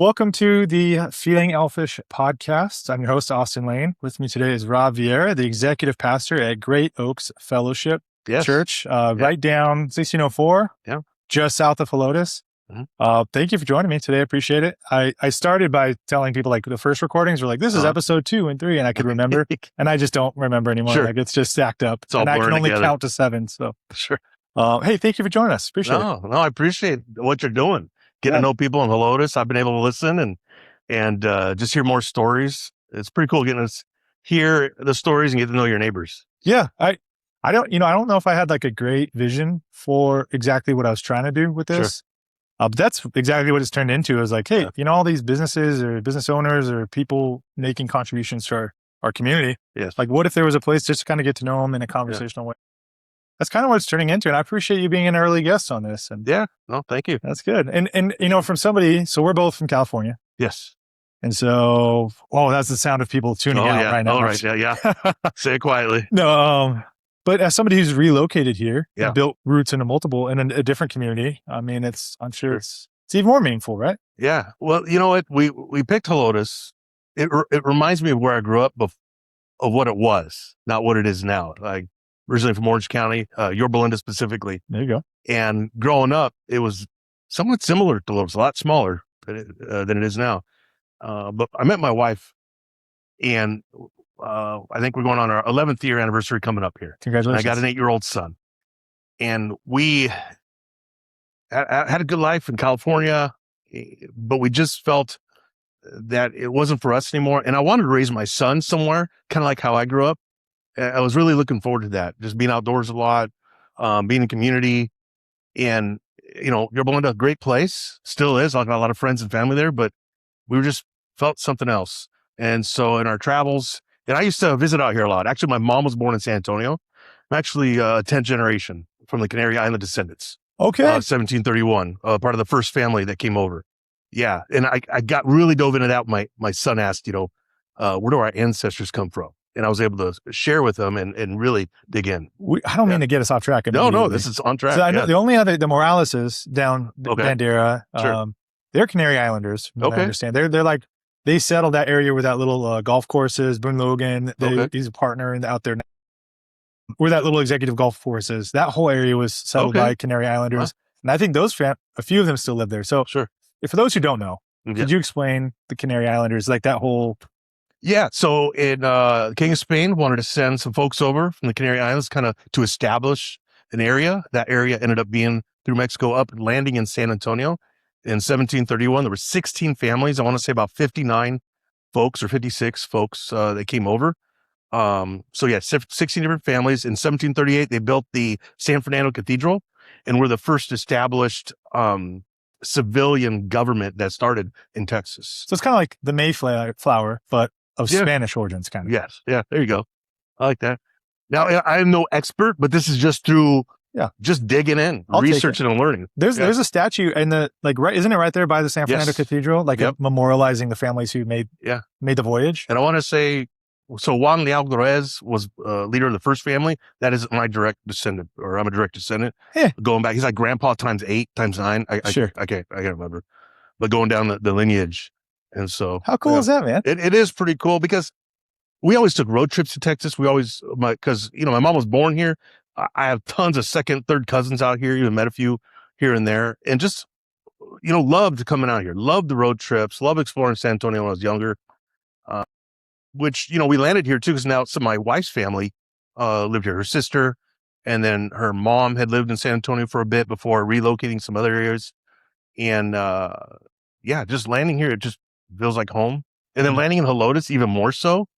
Welcome to the Feeling Elfish Podcast. I'm your host, Austin Lane. With me today is Rob Viera, the executive pastor at Great Oaks Fellowship Church, right down 1604, just south of Helotes. Thank you for joining me today. I appreciate it. I started by telling people, like, the first recordings were like, this is episode 2 and 3, and I could remember, and I just don't remember anymore. Like, it's just stacked up, it's all and I can only together. count to 7. So, Hey, thank you for joining us. Appreciate it. No, I appreciate what you're doing. Getting to know people in Helotes. I've been able to listen and just hear more stories. It's pretty cool getting to hear the stories and get to know your neighbors. Yeah. I don't know if I had like a great vision for exactly what I was trying to do with this. But that's exactly what it's turned into. It was like, hey, all these businesses or business owners or people making contributions to our community. Yes. Like, what if there was a place just to kind of get to know them in a conversational way? That's kind of what it's turning into. And I appreciate you being an early guest on this. And thank you. That's good. And from somebody, so we're both from California. Yes. And so, that's the sound of people tuning out right now. All right. Yeah. Say it quietly. No, but as somebody who's relocated here, and built roots in a different community, I mean, I'm sure it's even more meaningful, right? Yeah. Well, you know what? We picked Helotes. It reminds me of where I grew up, of what it was, not what it is now. Like, originally from Orange County, Yorba Linda specifically. There you go. And growing up, it was somewhat similar to Helotes, a lot smaller than it is now. But I met my wife, and I think we're going on our 11th year anniversary coming up here. Congratulations. And I got an 8-year-old son. And we had a good life in California, but we just felt that it wasn't for us anymore. And I wanted to raise my son somewhere, kind of like how I grew up. I was really looking forward to that, just being outdoors a lot, being in community. And, Yorba Linda, a great place, still is. I got a lot of friends and family there, but we just felt something else. And so in our travels, and I used to visit out here a lot. Actually, my mom was born in San Antonio. I'm actually 10th generation from the Canary Island descendants. Okay. 1731, part of the first family that came over. Yeah. And I got really dove into that. My son asked, where do our ancestors come from? And I was able to share with them and really dig in. I don't mean to get us off track. No, this is on track. So I know the only other, the Moraleses down Bandera, they're Canary Islanders. I understand. They're like, they settled that area with that little golf courses, Boone Logan. He's a partner out there now. Where that little executive golf course is, that whole area was settled by Canary Islanders. And I think a few of them still live there. So for those who don't know, could you explain the Canary Islanders, like that whole... Yeah. So the King of Spain wanted to send some folks over from the Canary Islands kind of to establish an area. That area ended up being through Mexico, up landing in San Antonio in 1731. There were 16 families. I want to say about 59 folks or 56 folks that came over. 16 different families. In 1738, they built the San Fernando Cathedral and were the first established civilian government that started in Texas. So it's kind of like the Mayflower, but of Spanish origins, kind of. Yes. Yeah. There you go. I like that. Now, I am no expert, but this is just through just digging in, researching and learning. There's a statue in the, isn't it right there by the San Fernando Cathedral? Memorializing the families who made the voyage. And I want to say, so Juan Leal Torres was leader of the first family. That is my direct descendant, or I'm a direct descendant. Yeah. Going back, he's like grandpa times 8 times 9. I can't remember, but going down the lineage. And so, how cool is that, man? It is pretty cool, because we always took road trips to Texas. Because my mom was born here. I have tons of second, third cousins out here. Even met a few here and there, and just loved coming out here. Loved the road trips. Loved exploring San Antonio when I was younger. Which we landed here too, because now my wife's family lived here. Her sister, and then her mom had lived in San Antonio for a bit before relocating some other areas. And just landing here, it just feels like home. And then landing in Helotes even more so,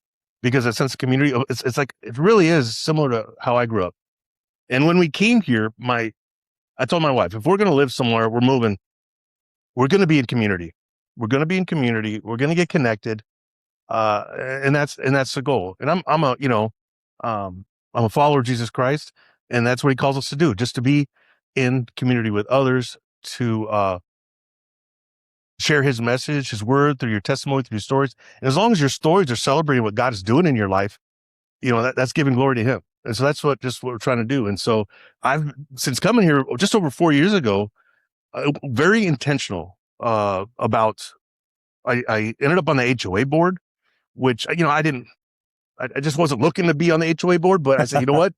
because that sense of community, it's like, it really is similar to how I grew up. And when we came here, I told my wife, if we're going to live somewhere, we're moving, we're going to be in community. We're going to be in community. We're going to get connected. And that's the goal. And I'm a follower of Jesus Christ, and that's what he calls us to do, just to be in community with others, to share his message, his word, through your testimony, through your stories. And as long as your stories are celebrating what God is doing in your life, that's giving glory to him. And so that's what we're trying to do. And so since coming here just over 4 years ago, very intentional about I ended up on the HOA board, which, I just wasn't looking to be on the HOA board, but I said, you know what?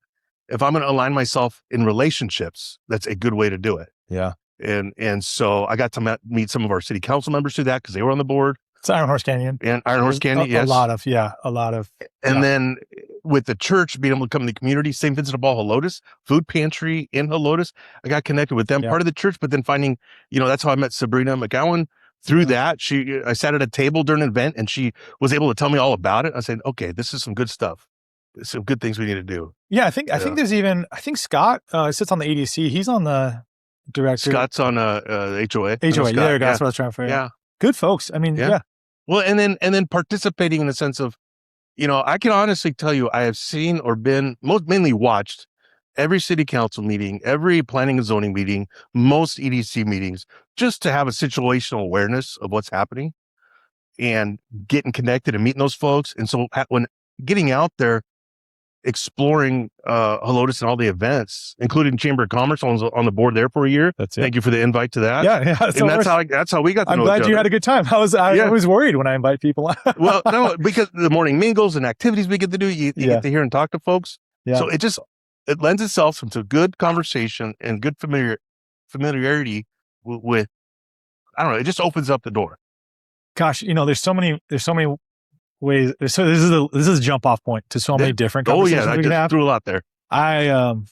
If I'm going to align myself in relationships, that's a good way to do it. Yeah. And so I got to meet some of our city council members through that because they were on the board. It's Iron Horse Canyon. And Iron Horse Canyon, yes. A lot of. And then with the church being able to come to the community, St. Vincent de Paul Helotes, food pantry in Helotes, I got connected with them, part of the church, but then finding, that's how I met Sabrina McGowan. Through that, I sat at a table during an event and she was able to tell me all about it. I said, okay, this is some good stuff. There's some good things we need to do. Yeah, I think there's even, Scott sits on the ADC. He's on the director. Scott's on HOA. HOA, there you go. That's what I was trying to figure out. Yeah. Good folks. I mean, yeah. Well, and then participating in the sense of, I can honestly tell you, I have seen or been mainly watched every city council meeting, every planning and zoning meeting, most EDC meetings, just to have a situational awareness of what's happening and getting connected and meeting those folks. And so when getting out there, exploring Helotes and all the events, including Chamber of Commerce, I was on the board there for a year. That's it. Thank you for the invite to that. Yeah. And that's how we got to know each other. I'm glad you had a good time. I was worried when I invite people. Well, no, because the morning mingles and activities we get to do, you get to hear and talk to folks. Yeah. So it lends itself to good conversation and good familiarity with, I don't know, it just opens up the door. Gosh, there's so many ways. So this is a jump off point to so many different conversations. I just threw a lot there. I'm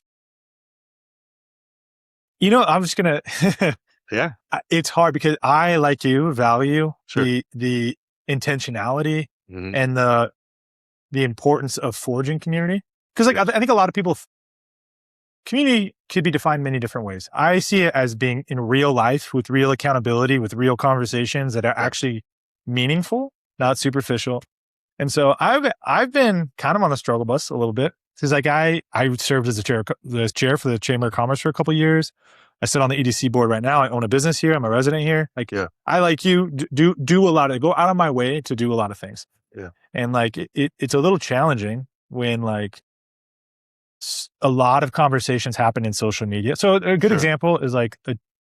just gonna. Yeah, it's hard because I, like you, value the intentionality and the importance of forging community. Because I think a lot of people, community could be defined many different ways. I see it as being in real life with real accountability, with real conversations that are actually meaningful, not superficial. And so I've been kind of on the struggle bus a little bit. Because I served as the chair for the Chamber of Commerce for a couple of years. I sit on the EDC board right now. I own a business here. I'm a resident here. I, like you, do a lot of, go out of my way to do a lot of things. Yeah. And it's a little challenging when a lot of conversations happen in social media. So a good example is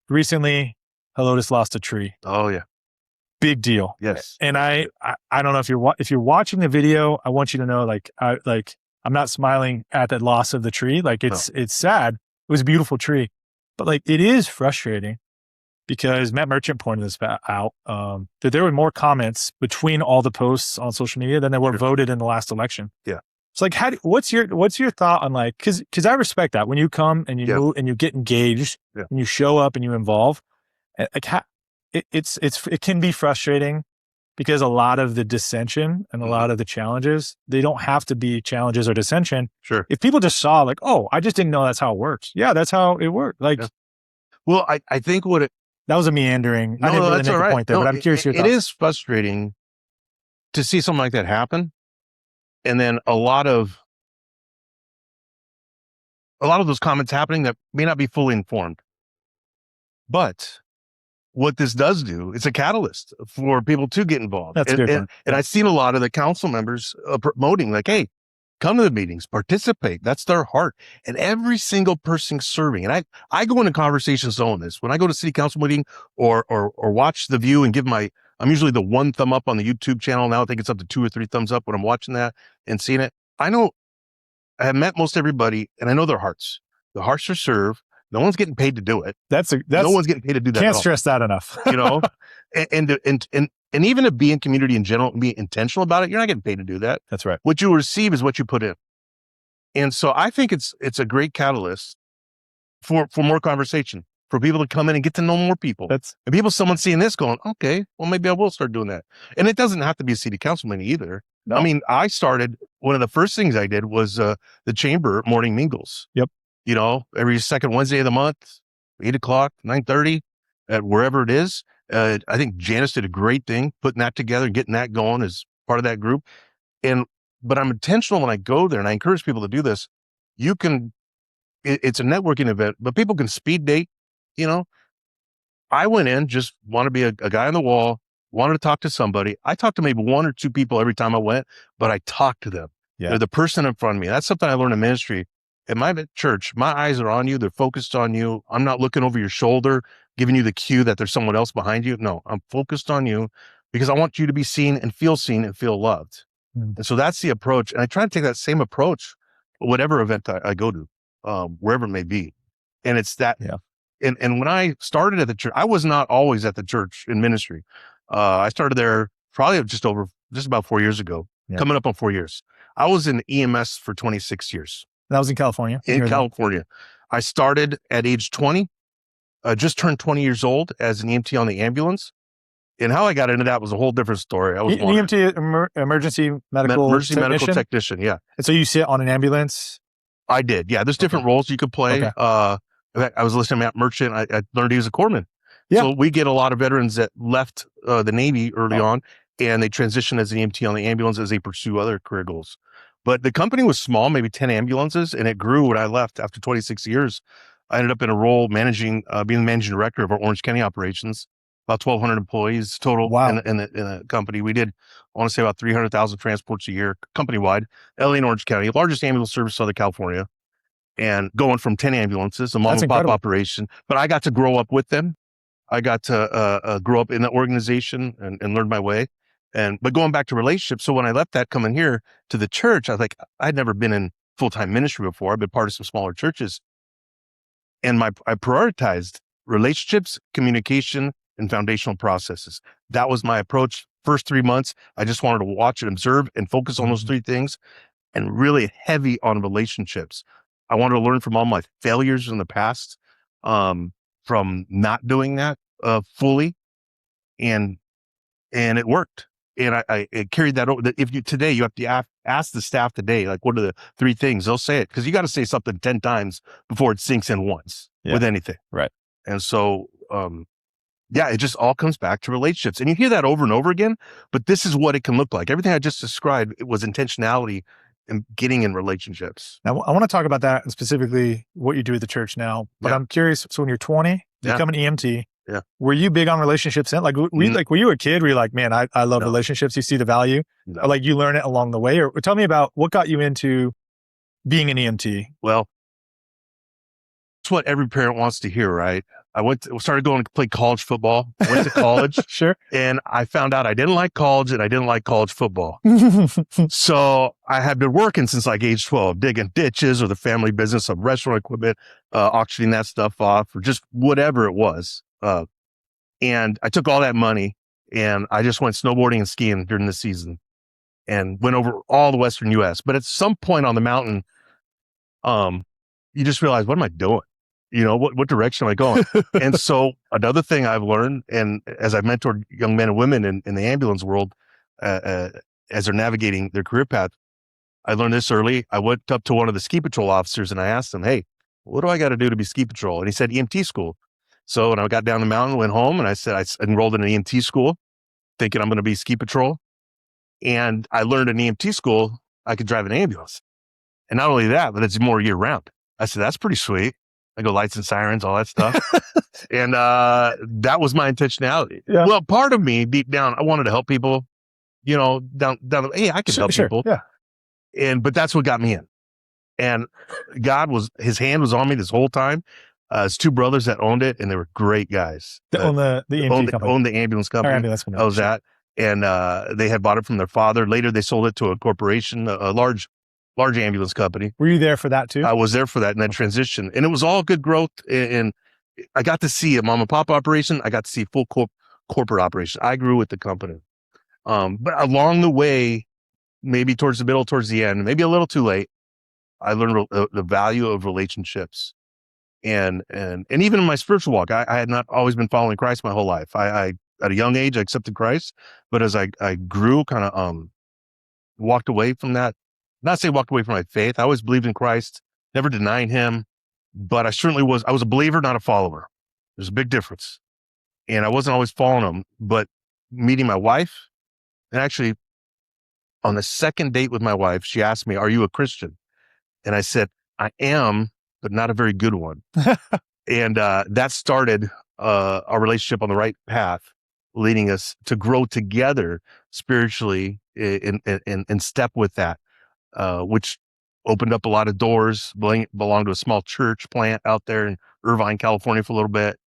recently Helotes lost a tree. Oh yeah. Big deal. Yes. And I don't know if you're watching the video, I want you to know, I'm not smiling at the loss of the tree. It's sad. It was a beautiful tree, but it is frustrating because Matt Merchant pointed this out, that there were more comments between all the posts on social media than there were voted in the last election. Yeah. It's what's your thought on cause I respect that when you come and you move and you get engaged and you show up and you involve, it can be frustrating because a lot of the dissension and a lot of the challenges, they don't have to be challenges or dissension. Sure. If people just saw oh, I just didn't know that's how it works. Yeah, that's how it worked. Well, I think that was a meandering. I didn't really make a point there, but I'm curious your thoughts. It is frustrating to see something like that happen. And then a lot of those comments happening that may not be fully informed. But what this does do, it's a catalyst for people to get involved. That's good. And I've seen a lot of the council members promoting hey, come to the meetings, participate. That's their heart. And every single person serving. And I go into conversations on this. When I go to city council meeting or watch The View and I'm usually the one thumb up on the YouTube channel. Now I think it's up to 2 or 3 thumbs up when I'm watching that and seeing it. I have met most everybody and I know their hearts. The hearts are served. No one's getting paid to do it. No one's getting paid to do that. Can't stress that enough. And even to be in community in general and be intentional about it, you're not getting paid to do that. That's right. What you receive is what you put in. And so I think it's a great catalyst for more conversation, for people to come in and get to know more people. Someone seeing this going, okay, well, maybe I will start doing that. And it doesn't have to be a city council meeting either. No. I mean, one of the first things I did was the chamber morning mingles. Yep. Every second Wednesday of the month, 8:00, 9:30, at wherever it is. I think Janice did a great thing putting that together and getting that going as part of that group. But I'm intentional when I go there, and I encourage people to do this. It's a networking event, but people can speed date. I went in, just want to be a guy on the wall, wanted to talk to somebody. I talked to maybe 1 or 2 people every time I went, but I talked to them. Yeah. They're the person in front of me. That's something I learned in ministry. At my church, my eyes are on you. They're focused on you. I'm not looking over your shoulder, giving you the cue that there's someone else behind you. No, I'm focused on you. because I want you to be seen and feel loved. And so that's the approach. And I try to take that same approach, whatever event I go to, wherever it may be. And it's that. Yeah. And when I started at the church, I was not always at the church in ministry. I started there probably just about 4 years ago, coming up on 4 years. I was in EMS for 26 years. That was in California? In California. I started at age 20, just turned 20 years old as an EMT on the ambulance. And how I got into that was a whole different story. I was EMT, emergency medical technician. Yeah. And so you sit on an ambulance? I did. Yeah. There's different roles you could play. Okay. In fact, I was listening to Matt Merchant. I learned he was a corpsman. Yeah. So we get a lot of veterans that left the Navy early on, and they transition as an EMT on the ambulance as they pursue other career goals. But the company was small, maybe 10 ambulances, and it grew when I left after 26 years. I ended up in a role being the managing director of our Orange County operations, about 1,200 employees total in the company. We did, I want to say, about 300,000 transports a year, company-wide, LA and Orange County, largest ambulance service in Southern California, and going from 10 ambulances, a mom and pop operation. But I got to grow up with them. I got to grow up in the organization and learn my way. But going back to relationships, so when I left that coming here to the church, I was like, I'd never been in full-time ministry before. I've been part of some smaller churches. And I prioritized relationships, communication, and foundational processes. That was my approach. First 3 months, I just wanted to watch and observe and focus on those three things, and really heavy on relationships. I wanted to learn from all my failures in the past, from not doing that fully, and it worked. And I carried that over. If today you have to ask the staff today, like, what are the three things? They'll say it, because you got to say something 10 times before it sinks in once with anything. Right. And so, it just all comes back to relationships. And you hear that over and over again, but this is what it can look like. Everything I just described, it was intentionality and getting in relationships. Now, I want to talk about that and specifically what you do at the church now, but I'm curious. So when you're 20, you become an EMT. Yeah. Were you big on relationships then? Like, were you a kid where you're like, man, I love relationships. You see the value, or like you learn it along the way, or tell me about what got you into being an EMT. Well, it's what every parent wants to hear, right? I started going to play college football, went to college. Sure. And I found out I didn't like college, and I didn't like college football. So I had been working since like age 12, digging ditches or the family business of restaurant equipment, auctioning that stuff off, or just whatever it was. And I took all that money and I just went snowboarding and skiing during the season and went over all the Western US. But at some point on the mountain, you just realize, what am I doing? You know, what direction am I going? And so another thing I've learned, and as I've mentored young men and women in the ambulance world, as they're navigating their career path, I learned this early. I went up to one of the ski patrol officers and I asked him, hey, what do I got to do to be ski patrol? And he said, EMT school. So when I got down the mountain, went home, and I said, I enrolled in an EMT school thinking I'm going to be ski patrol. And I learned in EMT school, I could drive an ambulance. And not only that, but it's more year round. I said, that's pretty sweet. I go lights and sirens, all that stuff. And that was my intentionality. Yeah. Well, part of me deep down, I wanted to help people, you know, down, hey, I can help people. Yeah. But that's what got me in. And his hand was on me this whole time. His two brothers that owned it, and they were great guys. Owned the EMT company. Owned the ambulance company. Ambulance company. I was at. And they had bought it from their father. Later, they sold it to a corporation, a large ambulance company. Were you there for that too? I was there for that, and that transition. And it was all good growth. And I got to see a mom and pop operation. I got to see full corporate operation. I grew with the company. But along the way, maybe towards the middle, towards the end, maybe a little too late, I learned the value of relationships. And even in my spiritual walk, I had not always been following Christ my whole life. I at a young age, I accepted Christ, but as I grew, kind of walked away from that. Not say walked away from my faith. I always believed in Christ, never denying him, but I was a believer, not a follower. There's a big difference. And I wasn't always following him, but meeting my wife, and actually on the second date with my wife, she asked me, are you a Christian? And I said, I am, but not a very good one. And that started our relationship on the right path, leading us to grow together spiritually in step with that, which opened up a lot of doors, belonged to a small church plant out there in Irvine, California for a little bit.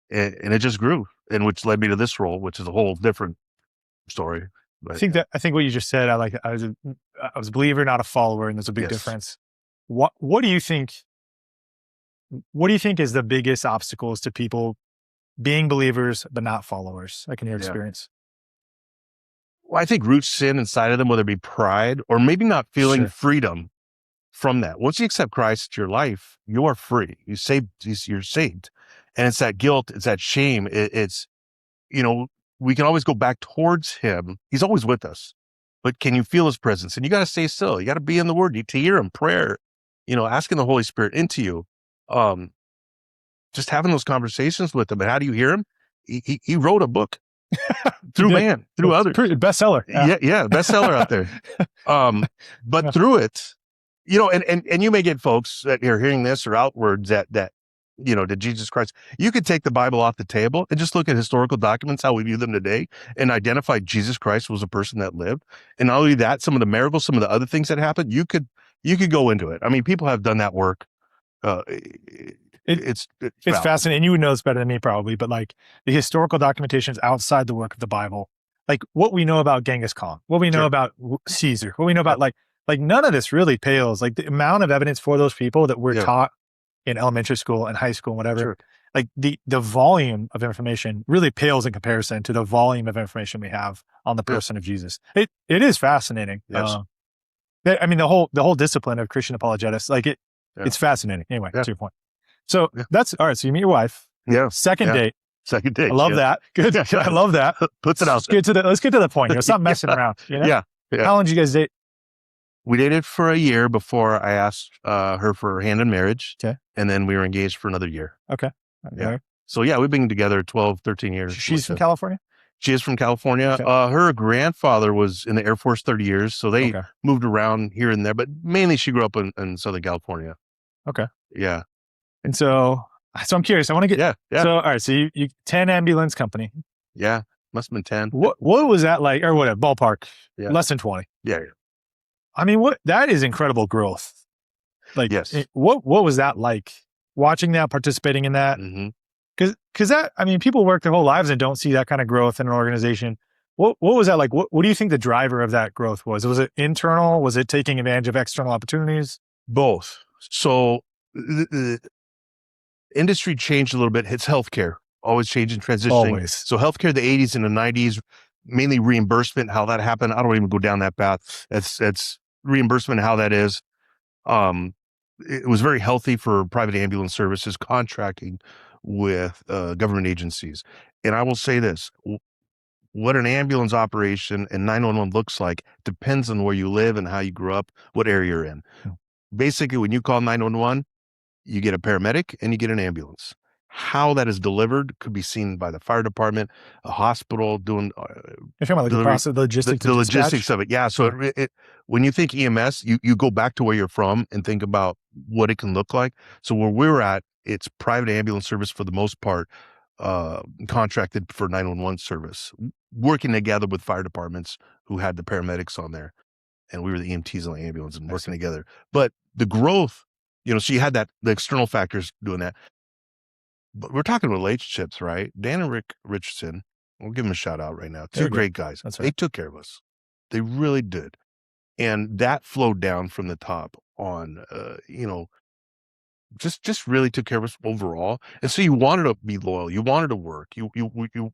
And it just grew, and which led me to this role, which is a whole different story. But I think what you just said, I was a believer, not a follower, and there's a big difference. What do you think? What do you think is the biggest obstacles to people being believers but not followers? Like in your experience. Well, I think roots sin inside of them, whether it be pride or maybe not feeling freedom from that. Once you accept Christ into your life, you are free. You're saved. And it's that guilt, it's that shame. It's, we can always go back towards him. He's always with us, but can you feel his presence? And you got to stay still. You got to be in the word to hear him, prayer, asking the Holy Spirit into you. Just having those conversations with him. And how do you hear him? He wrote a book through others. Bestseller. Yeah. Bestseller out there. But through it, and you may get folks that are hearing this or outwards that to Jesus Christ. You could take the Bible off the table and just look at historical documents, how we view them today, and identify Jesus Christ was a person that lived. And not only that, some of the miracles, some of the other things that happened, you could go into it. I mean, people have done that work. It's fascinating. And you would know this better than me probably, but like the historical documentations outside the work of the Bible, like what we know about Genghis Khan, what we know about Caesar, what we know about like none of this really pales. Like the amount of evidence for those people that we're taught in elementary school and high school and whatever, like the volume of information really pales in comparison to the volume of information we have on the person of Jesus. It is fascinating. Yes. I mean, the whole discipline of Christian apologetics, like it's fascinating. Anyway, to your point. So that's all right. So you meet your wife. Yeah. Second date. Second date. I love that. Good. I love that. Puts it out. Let's get to the point. Stop messing around. Yeah. How long did you guys date? We dated for a year before I asked her for her hand in marriage. Okay. And then we were engaged for another year. Okay. Yeah. So we've been together 12, 13 years. She's from California? She is from California. Okay. Her grandfather was in the Air Force 30 years. So they moved around here and there, but mainly she grew up in Southern California. Okay. Yeah. And so I'm curious. I want to get, yeah. So, all right. So you 10 ambulance company. Yeah. Must have been 10. What was that like? Or what, ballpark? Yeah. Less than 20. Yeah. I mean, that is incredible growth. Like, yes. What was that like? Watching that, participating in that? Mm-hmm. Because that, I mean, people work their whole lives and don't see that kind of growth in an organization. What was that like? What do you think the driver of that growth was? Was it internal? Was it taking advantage of external opportunities? Both. So the industry changed a little bit. It's healthcare, always changing, transitioning. Always. So healthcare, the 80s and the 90s, mainly reimbursement, how that happened. I don't even go down that path. That's reimbursement, how that is. It was very healthy for private ambulance services, contracting with government agencies. And I will say this, what an ambulance operation and 911 looks like depends on where you live and how you grew up, what area you're in. Basically, when you call 911, you get a paramedic and you get an ambulance. How that is delivered could be seen by the fire department, a hospital doing. You're talking about like the process, the logistics of it. Yeah. So when you think EMS, you go back to where you're from and think about what it can look like. So where we're at, it's private ambulance service for the most part, contracted for 911 service, working together with fire departments who had the paramedics on there. And we were the EMTs on the ambulance and working together. But the growth, so you had the external factors doing that. But we're talking relationships, right? Dan and Rick Richardson, we'll give them a shout out right now. Two great guys. That's right. They took care of us. They really did. And that flowed down from the top on, just really took care of us overall. And so you wanted to be loyal. You wanted to work. You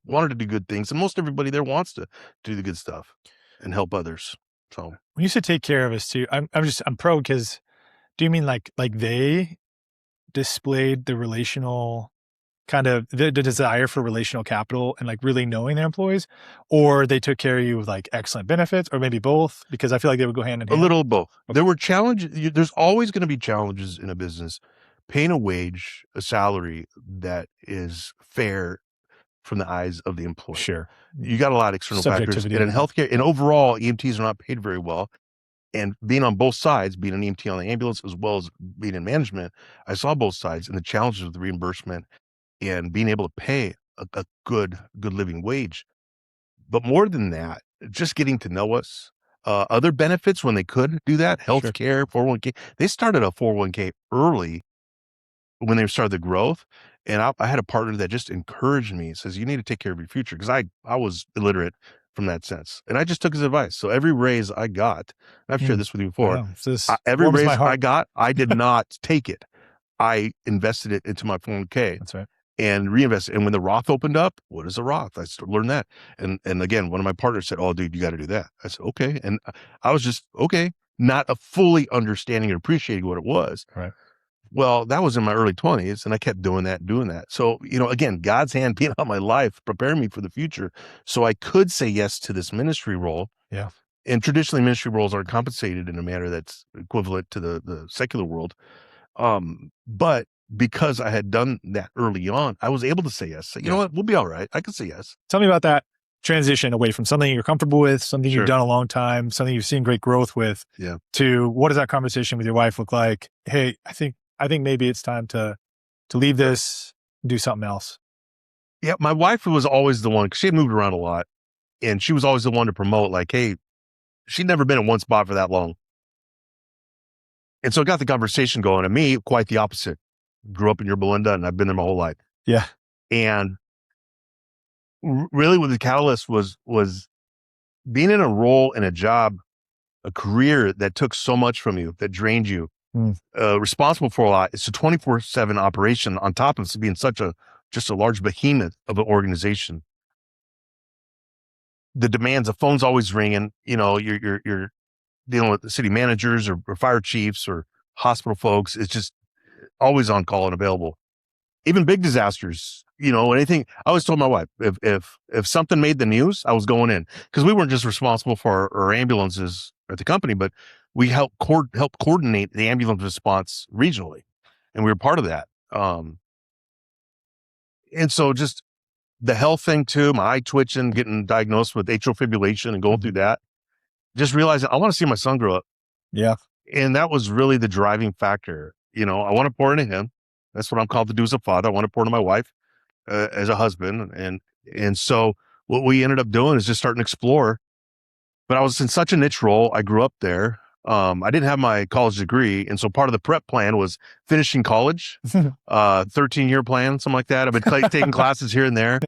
wanted to do good things. And most everybody there wants to do the good stuff and help others. So when you say take care of us too, I'm pro because do you mean like they displayed the relational kind of the desire for relational capital and like really knowing their employees, or they took care of you with like excellent benefits, or maybe both? Because I feel like they would go hand in hand. A little of both. Okay. There were challenges. There's always going to be challenges in a business. Paying a wage, a salary that is fair from the eyes of the employee. Sure. You got a lot of external factors. And in healthcare, and overall, EMTs are not paid very well. And being on both sides, being an EMT on the ambulance as well as being in management, I saw both sides and the challenges of the reimbursement and being able to pay a good living wage. But more than that, just getting to know us, other benefits when they could do that, healthcare, 401k. They started a 401k early when they started the growth. And I had a partner that just encouraged me, says, you need to take care of your future. Because I was illiterate from that sense. And I just took his advice. So every raise I got, and I've shared this with you before, wow. every raise I got, I did not take it. I invested it into my 401k. That's right. And reinvested. And when the Roth opened up, what is a Roth? I learned that. And again, one of my partners said, "Oh, dude, you got to do that." I said, "Okay." And I was just, okay, not a fully understanding and appreciating what it was. Right. Well, that was in my early 20s, and I kept doing that. So, again, God's hand being on my life, preparing me for the future. So I could say yes to this ministry role. Yeah. And traditionally, ministry roles are compensated in a manner that's equivalent to the secular world. But because I had done that early on, I was able to say yes. So, you know what? We'll be all right. I can say yes. Tell me about that transition away from something you're comfortable with, something you've done a long time, something you've seen great growth with, to what does that conversation with your wife look like? Hey, I think maybe it's time to leave this, do something else. Yeah. My wife was always the one, 'cause she had moved around a lot, and she was always the one to promote, like, hey, she'd never been in one spot for that long. And so it got the conversation going, and me, quite the opposite. Grew up in Yorba Linda, and I've been there my whole life. Yeah. And really what the catalyst was being in a role, in a job, a career that took so much from you, that drained you, responsible for a lot. It's a 24/7 operation on top of being just a large behemoth of an organization. The demands, the phone's always ringing, you're dealing with the city managers or fire chiefs or hospital folks. It's just always on call and available. Even big disasters, anything. I always told my wife, if something made the news, I was going in, because we weren't just responsible for our ambulances at the company, but we helped coordinate the ambulance response regionally, and we were part of that. And so just the health thing too, my eye twitching, getting diagnosed with atrial fibrillation and going through that, just realizing I want to see my son grow up. Yeah. And that was really the driving factor. I want to pour into him. That's what I'm called to do as a father. I want to pour into my wife as a husband. And so what we ended up doing is just starting to explore. But I was in such a niche role. I grew up there. I didn't have my college degree. And so part of the prep plan was finishing college, 13-year plan, something like that. I've been taking classes here and there.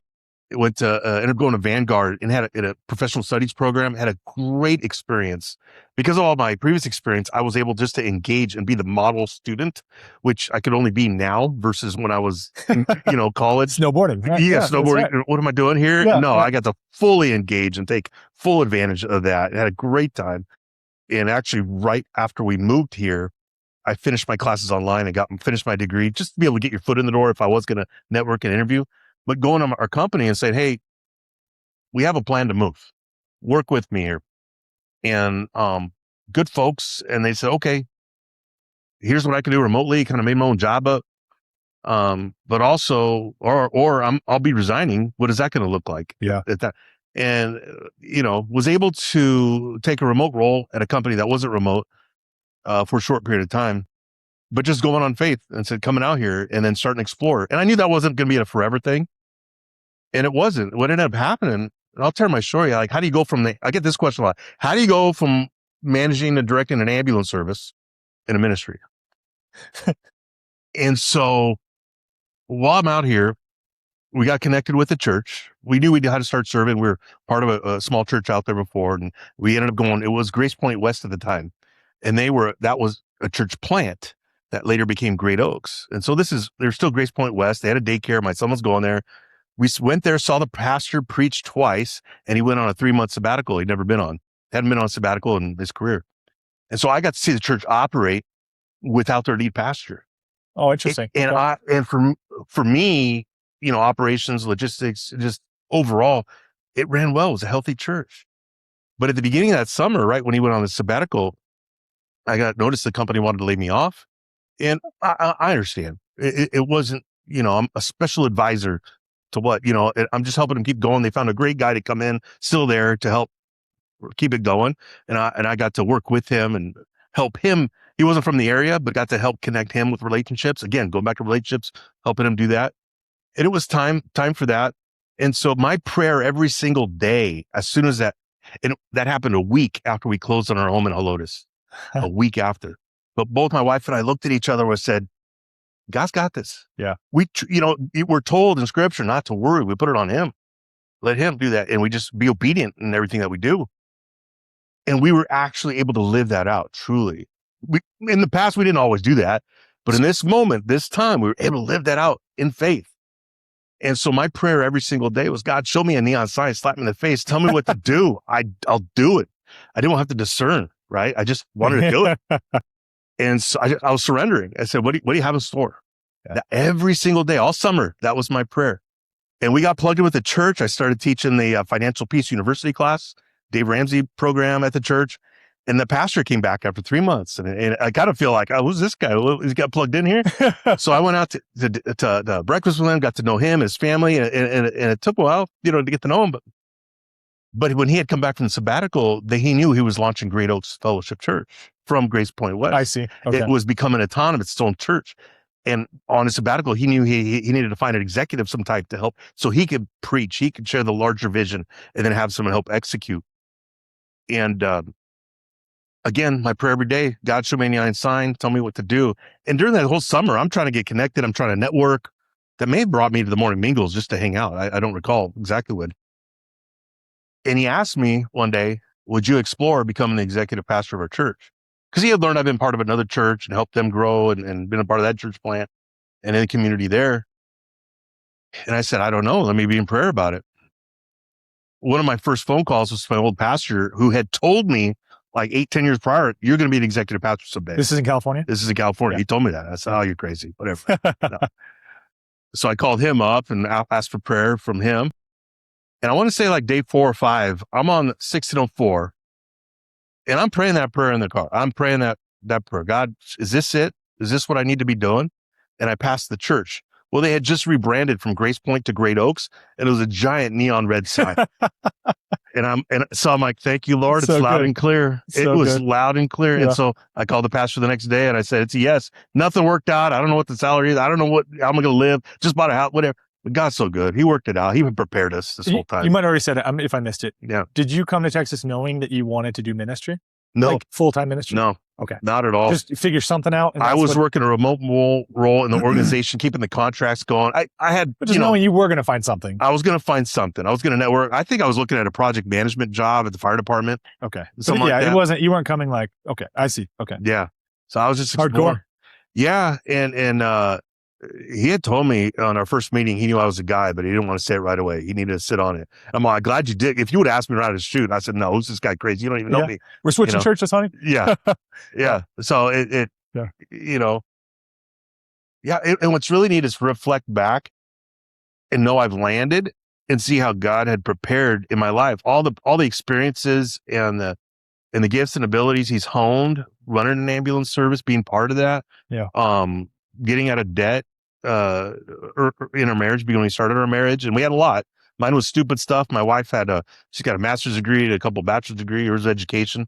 It went to, ended up going to Vanguard and had a professional studies program, had a great experience. Because of all my previous experience, I was able just to engage and be the model student, which I could only be now versus when I was in, college. Snowboarding. Right? Yeah, snowboarding. Right. What am I doing here? Yeah, no, I got to fully engage and take full advantage of that. I had a great time. And actually, right after we moved here, I finished my classes online and finished my degree, just to be able to get your foot in the door if I was going to network and interview. But going to our company and saying, hey, we have a plan to move. Work with me here. And good folks. And they said, okay, here's what I can do remotely. Kind of made my own job up. But also, I'll be resigning. What is that going to look like? Yeah. At that? And, was able to take a remote role at a company that wasn't remote for a short period of time. But just going on faith and said, coming out here and then starting to explore. And I knew that wasn't going to be a forever thing. And it wasn't. What ended up happening, and I'll tell my story, like, how do you go from I get this question a lot. How do you go from managing and directing an ambulance service in a ministry? And so while I'm out here, we got connected with the church. We knew we had to start serving. We were part of a small church out there before. And we ended up going, it was Grace Point West at the time. And that was a church plant that later became Great Oaks. And so they're still Grace Point West. They had a daycare. My son was going there. We went there, saw the pastor preach twice, and he went on a 3-month sabbatical he'd never been on. Hadn't been on a sabbatical in his career. And so I got to see the church operate without their lead pastor. Oh, interesting. And for me, operations, logistics, just overall, it ran well. It was a healthy church. But at the beginning of that summer, right when he went on the sabbatical, I got noticed the company wanted to lay me off. And I understand. It wasn't, I'm a special advisor to what, I'm just helping them keep going. They found a great guy to come in, still there to help keep it going. And I got to work with him and help him. He wasn't from the area, but got to help connect him with relationships. Again, going back to relationships, helping him do that. And it was time for that. And so my prayer every single day, as soon as that happened a week after we closed on our home in Helotes, a week after. But both my wife and I looked at each other and said, God's got this. Yeah. We're told in scripture not to worry. We put it on him. Let him do that. And we just be obedient in everything that we do. And we were actually able to live that out, truly. In the past, we didn't always do that. But in this moment, this time, we were able to live that out in faith. And so my prayer every single day was, God, show me a neon sign, slap me in the face, tell me what to do. I'll do it. I didn't have to discern, right? I just wanted to do it. And so I was surrendering. I said, what do you have in store? Yeah. Every single day, all summer, that was my prayer. And we got plugged in with the church. I started teaching the Financial Peace University class, Dave Ramsey program at the church. And the pastor came back after 3 months. And I kind of feel like, oh, who's this guy? He's got plugged in here. So I went out to breakfast with him, got to know him, his family. And it took a while, to get to know him. But when he had come back from the sabbatical, he knew he was launching Great Oaks Fellowship Church from Grace Point West. I see. Okay. It was becoming autonomous, its own church. And on his sabbatical, he knew he needed to find an executive of some type to help so he could preach, he could share the larger vision, and then have someone help execute. And again, my prayer every day, God, show me a neon sign, tell me what to do. And during that whole summer, I'm trying to get connected. I'm trying to network. That may have brought me to the morning mingles just to hang out. I don't recall exactly what. And he asked me one day, would you explore becoming the executive pastor of our church? Because he had learned I've been part of another church and helped them grow and been a part of that church plant and in the community there. And I said, I don't know. Let me be in prayer about it. One of my first phone calls was to my old pastor who had told me like 8-10 years prior, you're going to be the executive pastor someday. This is in California? This is in California. Yeah. He told me that. I said, oh, you're crazy. Whatever. No. So I called him up and asked for prayer from him. And I want to say like day 4 or 5, I'm on 1604 and I'm praying that prayer in the car. I'm praying that prayer. God, is this it? Is this what I need to be doing? And I passed the church. Well, they had just rebranded from Grace Point to Great Oaks, and it was a giant neon red sign. and so I'm like, thank you, Lord. It's loud and clear. It was loud and clear. Yeah. And so I called the pastor the next day and I said, it's a yes. Nothing worked out. I don't know what the salary is. I don't know how I'm going to live. Just bought a house, whatever. But God's so good. He worked it out. He even prepared us this whole time. You might have already said it if I missed it. Yeah. Did you come to Texas knowing that you wanted to do ministry? No. Like full-time ministry? No. Okay. Not at all. Just figure something out. I was working a remote role in the organization, keeping the contracts going. I had, but just knowing you were going to find something. I was going to find something. I was going to network. I think I was looking at a project management job at the fire department. Okay. Something like that. You weren't coming like, okay, I see. Okay. Yeah. So I was just exploring. Hardcore. Yeah. And he had told me on our first meeting, he knew I was a guy, but he didn't want to say it right away. He needed to sit on it. I'm like, glad you did. If you would ask me right to shoot, I said, no, who's this guy crazy? You don't even know me. We're switching churches, honey. Yeah. Yeah. So and what's really neat is to reflect back and know I've landed and see how God had prepared in my life, all the experiences and the gifts and abilities he's honed, running an ambulance service, being part of that. Yeah. Getting out of debt in our marriage, when we started our marriage, and we had a lot. Mine was stupid stuff. My wife she's got a master's degree and a couple bachelor's degree, hers education.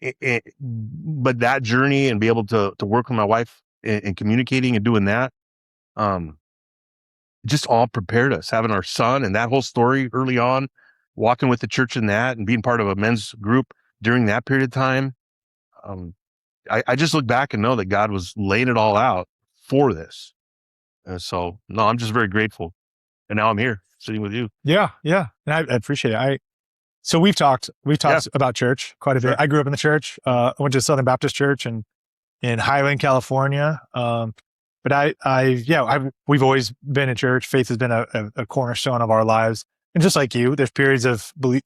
But that journey and be able to work with my wife and communicating and doing that, just all prepared us. Having our son and that whole story early on, walking with the church in that and being part of a men's group during that period of time. I just look back and know that God was laying it all out for this. And so, no, I'm just very grateful. And now I'm here sitting with you. Yeah. Yeah. And I appreciate it. So we've talked about church quite a bit. I grew up in the church. I went to Southern Baptist Church in Highland, California. But we've always been in church. Faith has been a cornerstone of our lives. And just like you, there's periods of belief.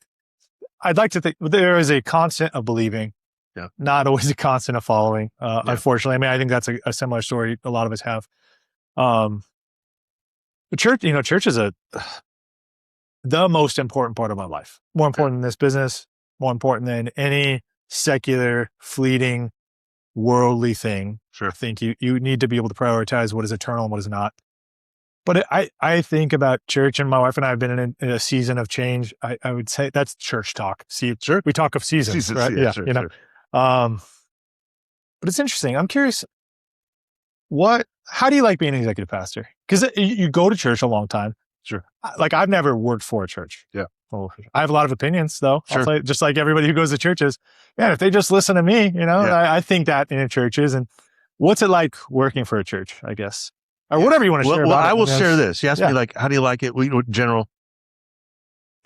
I'd like to think there is a constant of believing. Yeah. Not always a constant of following, unfortunately. I mean, I think that's a similar story a lot of us have. The church, church is the most important part of my life. More important than this business, more important than any secular, fleeting, worldly thing. Sure. I think you need to be able to prioritize what is eternal and what is not. But I think about church, and my wife and I have been in a season of change. I would say that's church talk. See, sure. We talk of seasons, right? Yeah, sure, sure. But it's interesting. I'm curious, how do you like being an executive pastor? Because you go to church a long time. Sure. Like I've never worked for a church. Yeah. I have a lot of opinions though. Sure. I'll say, just like everybody who goes to churches. Man, if they just listen to me, I think that in churches. And what's it like working for a church, I guess? Or whatever you want to share about I will it. share this. You asked me like, how do you like it? In general,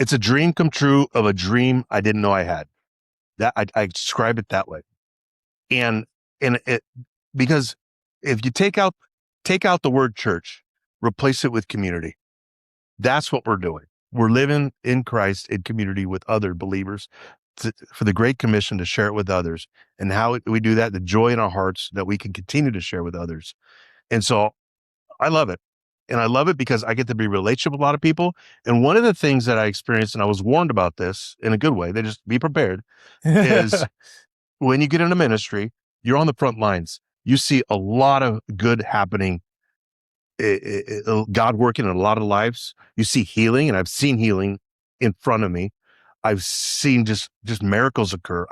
It's a dream come true of a dream I didn't know I had. That I describe it that way. And it, because if you take out the word church, replace it with community. That's what we're doing. We're living in Christ in community with other believers for the Great Commission to share it with others. And how we do that, the joy in our hearts that we can continue to share with others. And so I love it. And I love it because I get to be in relationship with a lot of people. And one of the things that I experienced, and I was warned about this in a good way, they just be prepared, is when you get into ministry, you're on the front lines. You see a lot of good happening, God working in a lot of lives. You see healing, and I've seen healing in front of me. I've seen just miracles occur.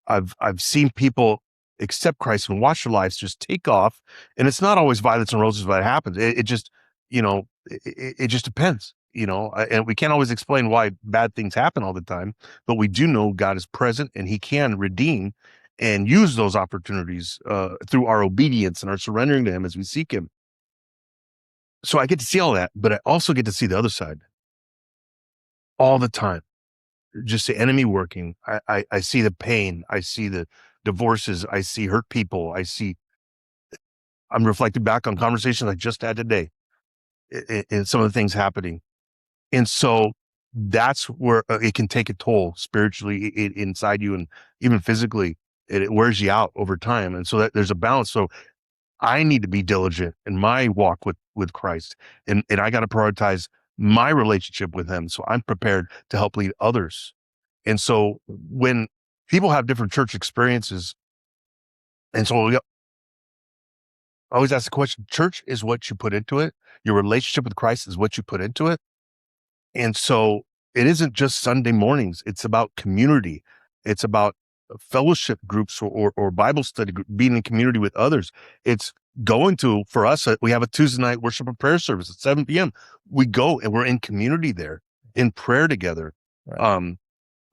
I've seen people accept Christ and watch their lives just take off. And it's not always violets and roses when it happens. It just, it just depends, and we can't always explain why bad things happen all the time, but we do know God is present and he can redeem and use those opportunities through our obedience and our surrendering to him as we seek him. So I get to see all that, but I also get to see the other side all the time. Just the enemy working. I see the pain. I see the divorces. I see hurt people. I'm reflecting back on conversations I just had today and some of the things happening. And so that's where it can take a toll spiritually inside you and even physically. It wears you out over time. And so that there's a balance. So I need to be diligent in my walk with Christ. And I got to prioritize my relationship with him. So I'm prepared to help lead others. And so when people have different church experiences, and so I always ask the question, church is what you put into it. Your relationship with Christ is what you put into it. And so it isn't just Sunday mornings. It's about community. It's about fellowship groups or Bible study group, being in community with others. It's going to, for us, we have a Tuesday night worship and prayer service at 7 p.m. We go and we're in community there in prayer together. Right.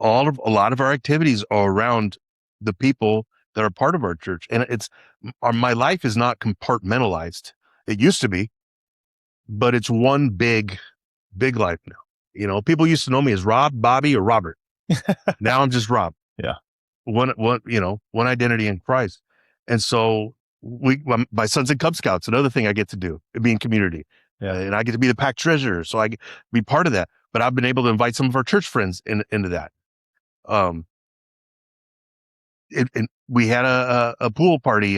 A lot of our activities are around the people that are part of our church. And my life is not compartmentalized. It used to be, but it's one big life now. People used to know me as Rob, Bobby, or Robert. Now I'm just Rob. Yeah. One identity in Christ. And so my son's in Cub Scouts, another thing I get to do, be in community. Yeah. And I get to be the pack treasurer. So I get be part of that, but I've been able to invite some of our church friends into that. And we had a pool party,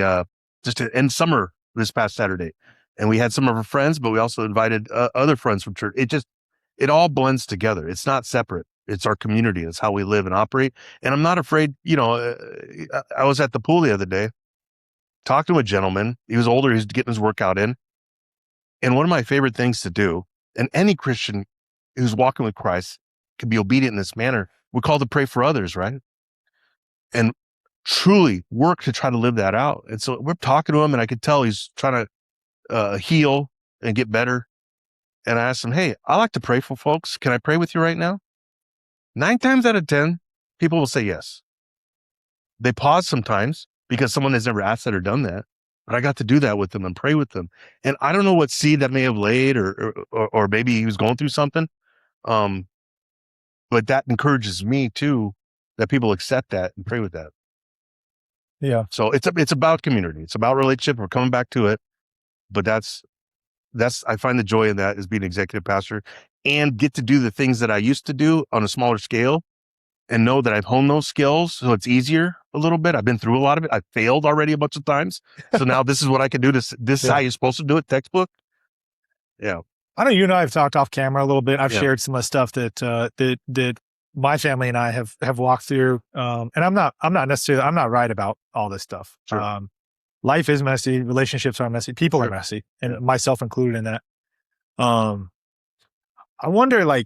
just to end summer this past Saturday. And we had some of our friends, but we also invited other friends from church. It all blends together. It's not separate. It's our community. It's how we live and operate. And I'm not afraid, I was at the pool the other day, talking to a gentleman. He was older. He was getting his workout in. And one of my favorite things to do, and any Christian who's walking with Christ can be obedient in this manner, we're called to pray for others, right? And truly work to try to live that out. And so we're talking to him, and I could tell he's trying to heal and get better. And I asked him, hey, I like to pray for folks. Can I pray with you right now? 9 times out of 10, people will say yes. They pause sometimes because someone has never asked that or done that. But I got to do that with them and pray with them. And I don't know what seed that may have laid or maybe he was going through something. But that encourages me too, that people accept that and pray with that. Yeah. So it's about community. It's about relationship. We're coming back to it. But that's I find the joy in that as being executive pastor and get to do the things that I used to do on a smaller scale and know that I've honed those skills. So it's easier a little bit. I've been through a lot of it. I've failed already a bunch of times. So now this is what I can do. This is how you're supposed to do it. Textbook. Yeah. I know you and I have talked off camera a little bit. I've shared some of the stuff that my family and I have walked through. And I'm not right about all this stuff. Sure. Life is messy. Relationships are messy. People are messy, and myself included in that. I wonder, I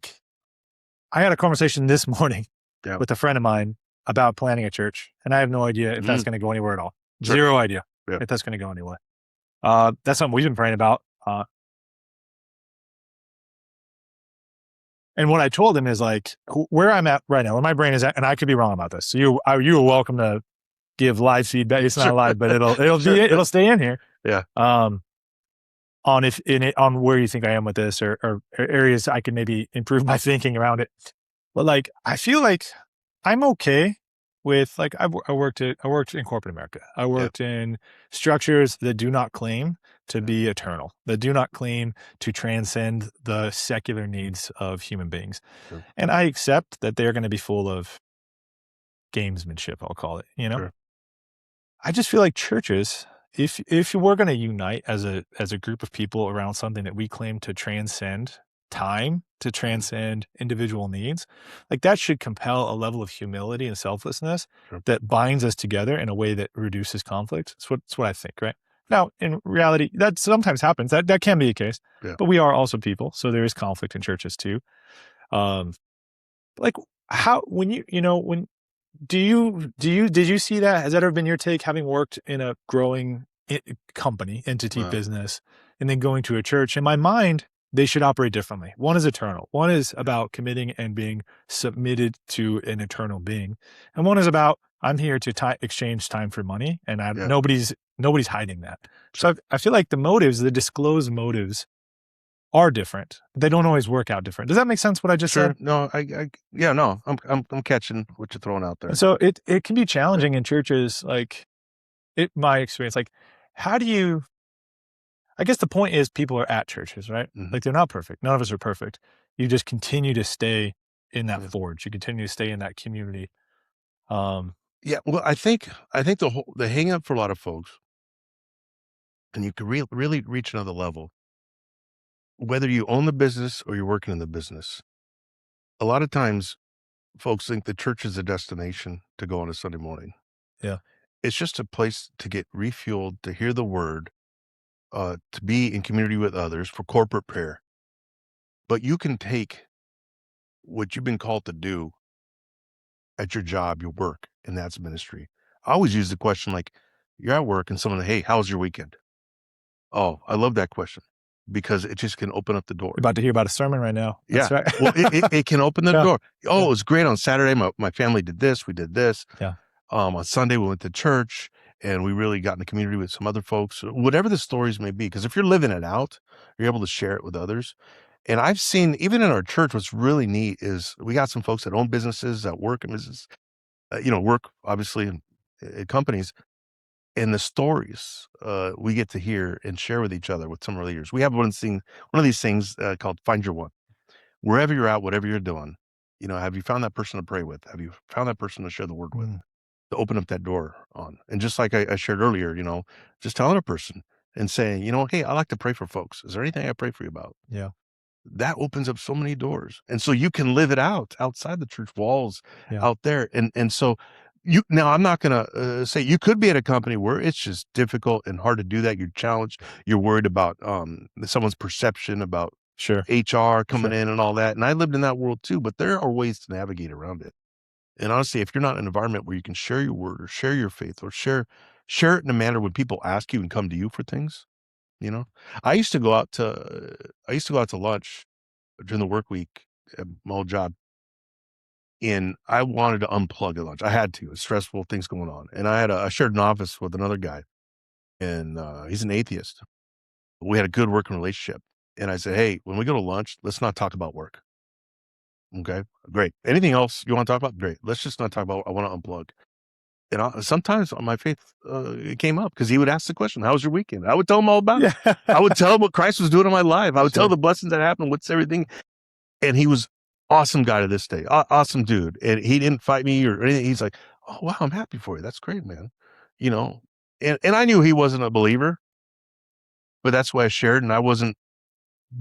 had a conversation this morning with a friend of mine about planning a church, and I have no idea if that's going to go anywhere at all. Sure. Zero idea if that's going to go anywhere. That's something we've been praying about. And what I told him is where I'm at right now, where my brain is at, and I could be wrong about this. So you are welcome to give live feedback. It's not live, but it'll stay in here. Yeah. on where you think I am with this or areas I can maybe improve my thinking around it. But like, I feel like I'm okay with like, I worked in corporate America. I worked in structures that do not claim to be eternal, that do not claim to transcend the secular needs of human beings. Sure. And I accept that they're going to be full of gamesmanship, I'll call it, Sure. I just feel like churches, if we're going to unite as a group of people around something that we claim to transcend time, to transcend individual needs, like that should compel a level of humility and selflessness that binds us together in a way that reduces conflict. That's what I think, right? Now, in reality, that sometimes happens. That can be the case, but we are also people, so there is conflict in churches too. Like how when did you see that? Has that ever been your take, having worked in a growing company, entity, business, and then going to a church? In my mind, they should operate differently. One is eternal. One is about committing and being submitted to an eternal being. And one is about, I'm here to exchange time for money, and nobody's hiding that. So I feel like the disclosed motives are different. They don't always work out different. Does that make sense what I just said? No, I'm catching what you're throwing out there. And so it can be challenging in churches, like my experience, like how do you, I guess the point is people are at churches, right? Mm-hmm. Like they're not perfect. None of us are perfect. You just continue to stay in that forge. You continue to stay in that community. Well, I think the hang up for a lot of folks, and you can really reach another level, whether you own the business or you're working in the business. A lot of times folks think the church is a destination to go on a Sunday morning. Yeah. It's just a place to get refueled, to hear the word, to be in community with others for corporate prayer. But you can take what you've been called to do at your job, your work, and that's ministry. I always use the question like, you're at work and someone, hey, how was your weekend? Oh, I love that question because it just can open up the door. You're about to hear about a sermon right now. That's right. Well, it can open the door. Oh, it was great on Saturday. My family did this. We did this. Yeah. On Sunday, we went to church and we really got in the community with some other folks, whatever the stories may be. Because if you're living it out, you're able to share it with others. And I've seen, even in our church, what's really neat is we got some folks that own businesses, that work in business, work obviously in companies. And the stories we get to hear and share with each other with some of our leaders. We have one of these things called Find Your One. Wherever you're at, whatever you're doing, have you found that person to pray with? Have you found that person to share the word with? To open up that door on. And just like I shared earlier, just telling a person and saying, hey, I like to pray for folks. Is there anything I pray for you about? Yeah. That opens up so many doors. And so you can live it out outside the church walls out there. And so now I'm not going to say you could be at a company where it's just difficult and hard to do that. You're challenged. You're worried about someone's perception about HR coming in and all that. And I lived in that world too, but there are ways to navigate around it. And honestly, if you're not in an environment where you can share your word or share your faith or share it in a manner when people ask you and come to you for things, I used to go out to lunch during the work week at my old job. And I wanted to unplug at lunch. I had to. It's stressful, things going on. And I shared an office with another guy, and he's an atheist. We had a good working relationship. And I said, hey, when we go to lunch, let's not talk about work. Okay, great. Anything else you want to talk about? Great. Let's just not talk about, I want to unplug. And sometimes on my faith, it came up because he would ask the question, how was your weekend? I would tell him all about it. I would tell him what Christ was doing in my life. I would tell the blessings that happened, what's everything. And he was awesome guy to this day. Awesome dude. And he didn't fight me or anything. He's like, oh, wow, I'm happy for you. That's great, man. And I knew he wasn't a believer, but that's why I shared. And I wasn't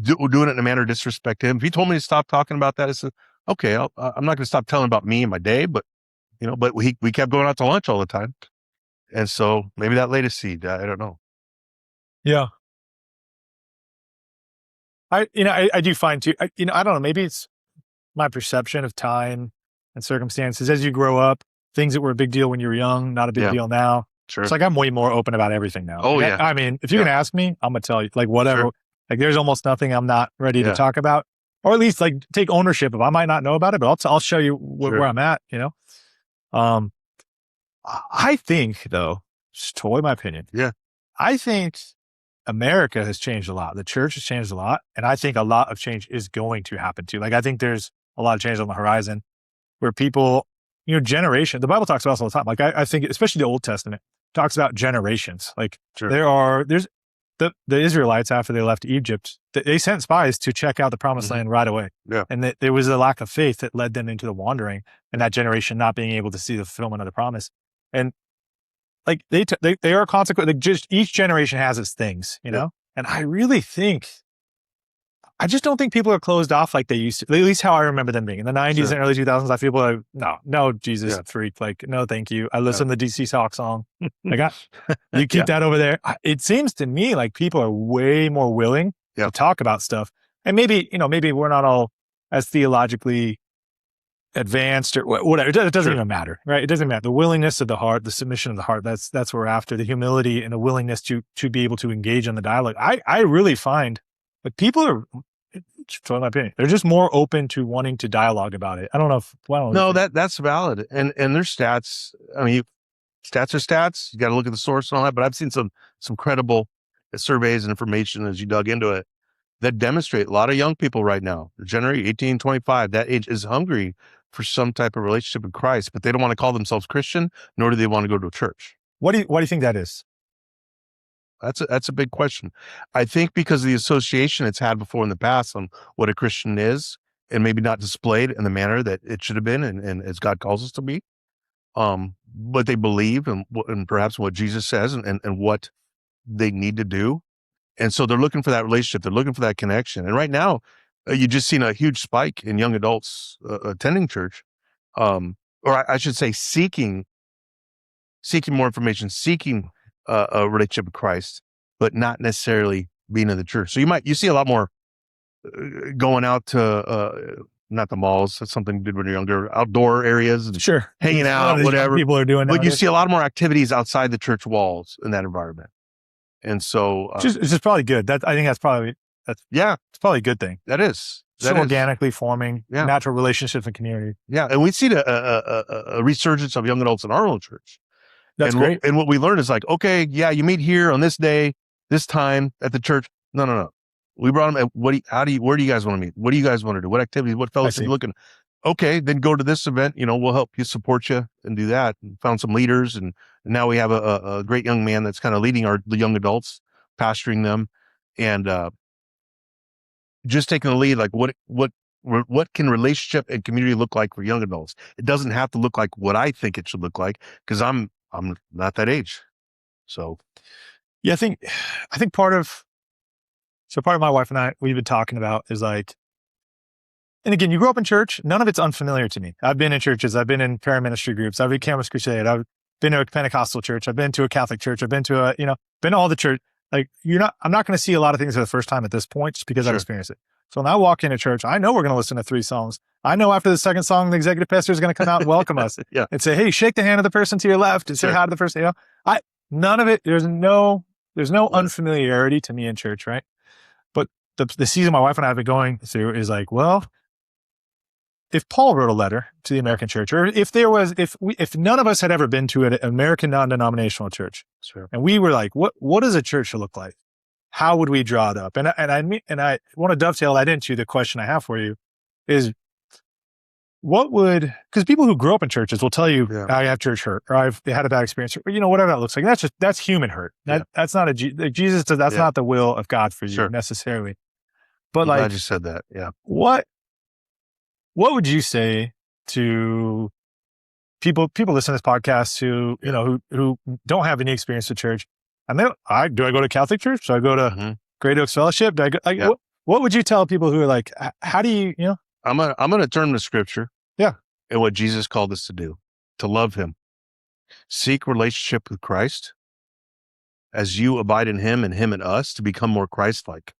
doing it in a manner to disrespect him. If he told me to stop talking about that, I said, okay, I'm not going to stop telling about me and my day, but we kept going out to lunch all the time. And so maybe that laid a seed. I don't know. Yeah. I do find too, I don't know, maybe it's my perception of time and circumstances as you grow up, things that were a big deal when you were young, not a big deal now. Sure. It's like, I'm way more open about everything now. Oh, yeah. I mean, if you're going to ask me, I'm going to tell you, like, whatever, like there's almost nothing I'm not ready to talk about, or at least like take ownership of. I might not know about it, but I'll show you where I'm at, I think though, just totally my opinion. Yeah. I think America has changed a lot. The church has changed a lot. And I think a lot of change is going to happen too. Like, I think there's a lot of change on the horizon where people, generation, the Bible talks about this all the time. Like, I think, especially the Old Testament, talks about generations. Like, there's the Israelites, after they left Egypt, they sent spies to check out the promised land right away. Yeah. And there was a lack of faith that led them into the wandering and that generation not being able to see the fulfillment of the promise. And like they are consequent. Like, just each generation has its things, know? And I really think, I just don't think people are closed off like they used to, at least how I remember them being. In the 90s and early 2000s, I feel like, no, Jesus freak. Like, no, thank you. I listen to the DC Talk song. Like, you keep that over there. It seems to me like people are way more willing to talk about stuff. And maybe we're not all as theologically advanced or whatever. It doesn't even matter, right? It doesn't matter. The willingness of the heart, the submission of the heart, that's what we're after. The humility and the willingness to be able to engage in the dialogue. I really find that people are, in my opinion, they're just more open to wanting to dialogue about it. I don't know if, no, that's valid. And there's stats. I mean, stats are stats. You got to look at the source and all that, but I've seen some credible surveys and information as you dug into it that demonstrate a lot of young people right now, the generation 18, 25, that age is hungry for some type of relationship with Christ, but they don't want to call themselves Christian, nor do they want to go to a church. What do you think that is? That's a big question. I think because of the association it's had before in the past on what a Christian is, and maybe not displayed in the manner that it should have been, and as God calls us to be. But they believe and perhaps what Jesus says and what they need to do. And so they're looking for that relationship. They're looking for that connection. And right now, you just seen a huge spike in young adults attending church, or I should say seeking more information, seeking a relationship with Christ, but not necessarily being in the church. So you see a lot more going out to not the malls. That's something you did when you're younger. Outdoor areas, and hanging out, whatever people are doing. But nowadays. you see a lot more activities outside the church walls in that environment, and so it's just probably good. I think it's probably a good thing. That is. That organically forming natural relationships and community. Yeah, and we see a resurgence of young adults in our own church. That's great. And what we learned is like, okay, you meet here on this day, this time at the church. No. We brought them. Where do you guys want to meet? What do you guys want to do? What activities? What fellowship are you looking? Okay, then go to this event. We'll help you, support you, and do that. And found some leaders, and now we have a great young man that's kind of leading the young adults, pastoring them, and just taking the lead. Like what can relationship and community look like for young adults? It doesn't have to look like what I think it should look like, because I'm not that age. So I think part of my wife and I, we've been talking about is like, and again, you grew up in church. None of it's unfamiliar to me. I've been in churches. I've been in paraministry groups. I've been Campus Crusade. I've been to a Pentecostal church. I've been to a Catholic church. I've been to been to all the church. Like, I'm not going to see a lot of things for the first time at this point, just because I've experienced it. So when I walk into church, I know we're going to listen to 3 songs. I know after the second song, the executive pastor is going to come out and welcome us and say, "Hey, shake the hand of the person to your left and say hi to the person." None of it. There's no unfamiliarity to me in church, right? But the season my wife and I have been going through is like, well, if Paul wrote a letter to the American church, or if none of us had ever been to an American non-denominational church, and we were like, what does a church look like? How would we draw it up? And I want to dovetail that into the question I have for you is, because people who grew up in churches will tell you, I have church hurt, or they had a bad experience, or whatever that looks like. That's human hurt. That's not Jesus. That's not the will of God for you necessarily. But I'm glad you said that. Yeah. What would you say to people listening to this podcast who who don't have any experience with church? And do I go to Catholic church? Do I go to Great Oaks Fellowship? Do I go, what would you tell people who are like, how do you, I'm going to turn to scripture. Yeah. And what Jesus called us to do, to love him, seek relationship with Christ as you abide in him and him in us, to become more Christ-like.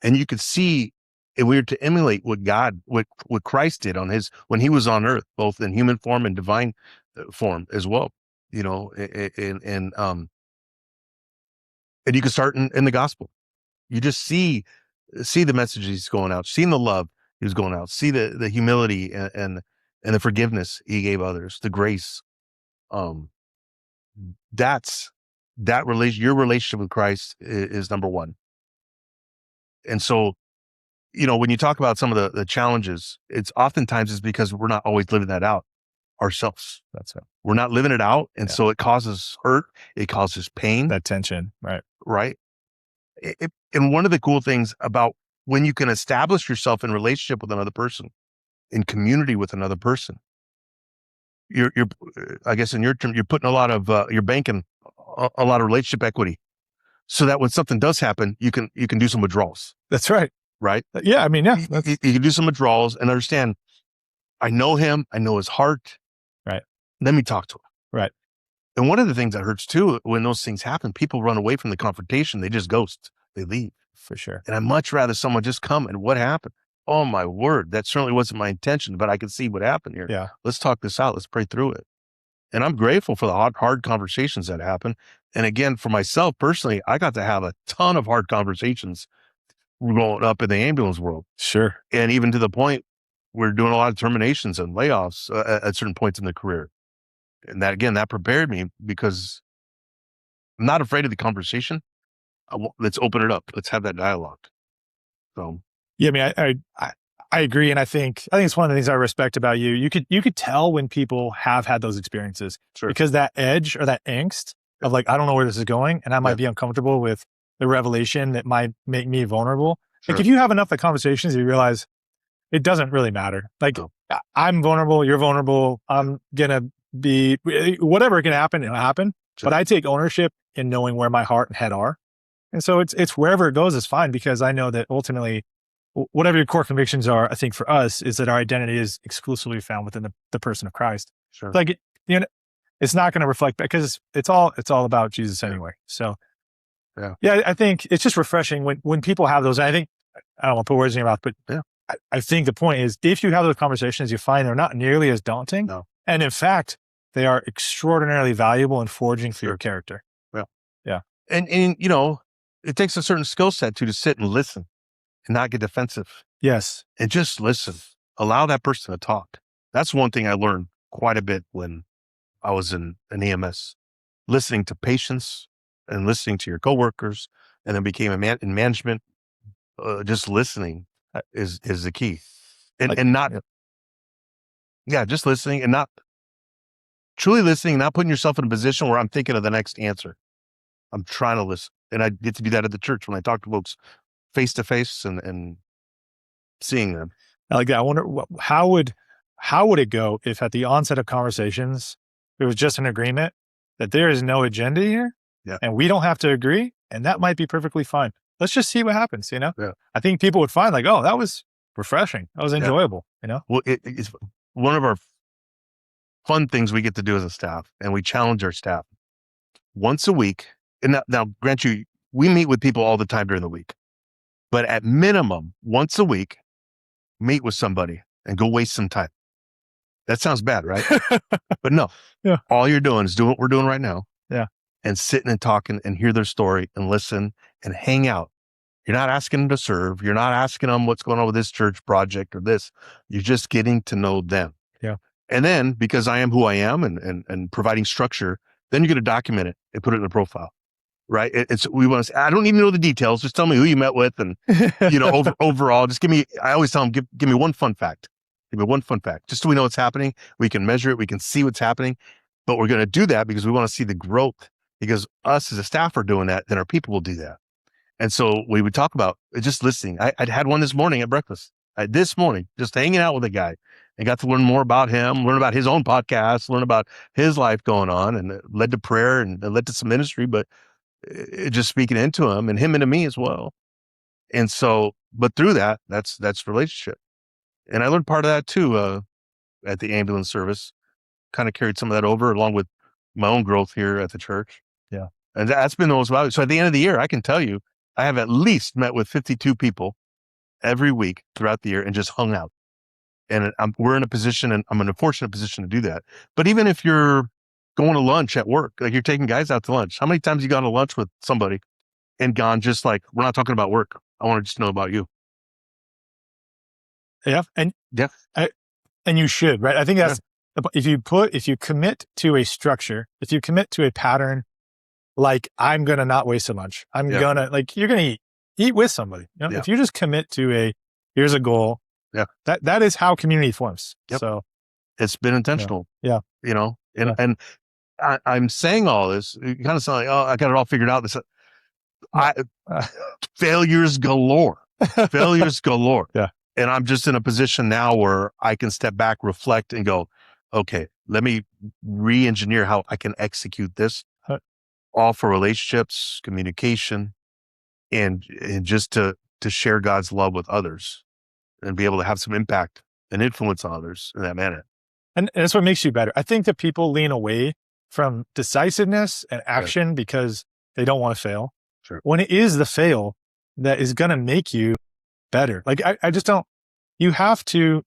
And you could see, and we are to emulate what Christ did when he was on earth, both in human form and divine form as well, and you can start in the gospel. You just see the message he's going out, seeing the love he was going out, see the humility and the forgiveness he gave others, the grace. That's your relationship with Christ is number one. And so, when you talk about some of the challenges, it's oftentimes because we're not always living that out ourselves. That's it. We're not living it out. And so it causes hurt. It causes pain. That tension. Right. Right. And one of the cool things about when you can establish yourself in relationship with another person, in community with another person, you're I guess in your term, you're putting a lot of, you're banking a lot of relationship equity so that when something does happen, you can do some withdrawals. That's right. Right. Yeah. I mean, yeah. You can do some withdrawals and understand, I know him. I know his heart. Right. Let me talk to him. Right. And one of the things that hurts too, when those things happen, people run away from the confrontation. They just ghost. They leave. For sure. And I'd much rather someone just come and what happened? Oh my word. That certainly wasn't my intention, but I can see what happened here. Yeah. Let's talk this out. Let's pray through it. And I'm grateful for the hard conversations that happen. And again, for myself personally, I got to have a ton of hard conversations growing up in the ambulance world. Sure. And even to the point we're doing a lot of terminations and layoffs at certain points in the career. And that, again, that prepared me because I'm not afraid of the conversation. Let's open it up. Let's have that dialogue. So, yeah, I mean, I agree. And I think it's one of the things I respect about you. You could tell when people have had those experiences because that edge or that angst of like, I don't know where this is going. And I might be uncomfortable with the revelation that might make me vulnerable. Like if you have enough of conversations, you realize it doesn't really matter. Like I'm vulnerable. You're vulnerable. I'm going to be whatever can happen. It'll happen. But I take ownership in knowing where my heart and head are. And so it's wherever it goes is fine because I know that ultimately whatever your core convictions are, I think for us is that our identity is exclusively found within the person of Christ. Sure. Like, it's not going to reflect back because it's all about Jesus anyway. So yeah, I think it's just refreshing when people have those. I think, I don't want to put words in your mouth, but I think the point is if you have those conversations, you find they're not nearly as daunting. No. And in fact, they are extraordinarily valuable in forging through your character. Yeah. And it takes a certain skill set to sit and listen and not get defensive. Yes. And just listen. Allow that person to talk. That's one thing I learned quite a bit when I was in an EMS. Listening to patients and listening to your coworkers, and then became in management. Just listening is the key. And not just listening and not truly listening, not putting yourself in a position where I'm thinking of the next answer. I'm trying to listen. And I get to do that at the church when I talk to folks face to face and seeing them. I like that. I wonder how would it go if at the onset of conversations, it was just an agreement that there is no agenda here and we don't have to agree. And that might be perfectly fine. Let's just see what happens. Yeah. I think people would find like, oh, that was refreshing. That was enjoyable. Well, it's one of our fun things we get to do as a staff, and we challenge our staff once a week. And now, grant you, we meet with people all the time during the week, but at minimum, once a week, meet with somebody and go waste some time. That sounds bad, right? But no, all you're doing is doing what we're doing right now. Yeah. And sitting and talking and hear their story and listen and hang out. You're not asking them to serve. You're not asking them what's going on with this church project or this. You're just getting to know them. Yeah. And then because I am who I am and providing structure, then you're going to document it and put it in a profile. Right. We want to say, I don't need to know the details. Just tell me who you met with and, overall, just I always tell them, give me one fun fact. Give me one fun fact. Just so we know what's happening. We can measure it. We can see what's happening, but we're going to do that because we want to see the growth, because us as a staff are doing that. Then our people will do that. And so we would talk about just listening. I'd had one this morning at breakfast, just hanging out with a guy and got to learn more about him, learn about his own podcast, learn about his life going on, and it led to prayer and it led to some ministry, but just speaking into him and him into me as well. And so, but through that, that's relationship. And I learned part of that too, at the ambulance service, kind of carried some of that over along with my own growth here at the church. Yeah. And that's been the most valuable. So at the end of the year, I can tell you, I have at least met with 52 people every week throughout the year and just hung out. And we're in a position, and I'm in a fortunate position to do that. But even if you're going to lunch at work, like you're taking guys out to lunch, how many times you gone to lunch with somebody and gone just like, we're not talking about work. I want to just know about you. Yeah. And and you should, right? I think that's, if you commit to a structure, if you commit to a pattern like, I'm going to not waste a lunch. I'm going to, like, you're going to eat with somebody. You know? If you just commit to here's a goal, that is how community forms. So it's been intentional. Yeah. You know, and I'm saying all this, you kind of sound like, oh, I got it all figured out. Failures galore. Yeah. And I'm just in a position now where I can step back, reflect, and go, okay, let me re-engineer how I can execute this, all for relationships, communication, and just to share God's love with others and be able to have some impact and influence on others in that manner. And that's what makes you better. I think that people lean away from decisiveness and action because they don't want to fail. Sure. When it is the fail that is going to make you better. Like, I just don't, you have to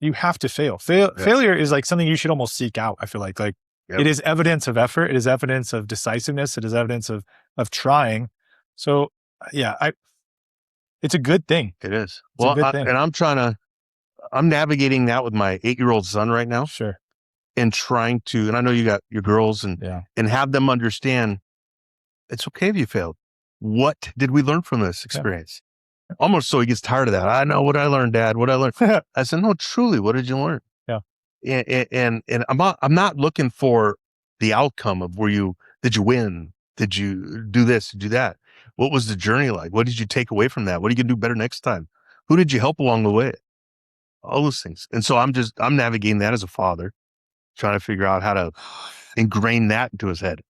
fail. Failure is like something you should almost seek out. I feel like it is evidence of effort. It is evidence of decisiveness. It is evidence of trying. So it's a good thing. It is. It's a good thing. And I'm navigating that with my 8-year-old son right now. Sure. And trying to, and I know you got your girls and have them understand it's okay if you failed. What did we learn from this experience? Almost so he gets tired of that. I know what I learned, Dad, what I learned. I said, no, truly, what did you learn? Yeah. And I'm not looking for the outcome of did you win? Did you do this? Do that? What was the journey like? What did you take away from that? What are you going to do better next time? Who did you help along the way? All those things. And so I'm navigating that as a father, trying to figure out how to ingrain that into his head.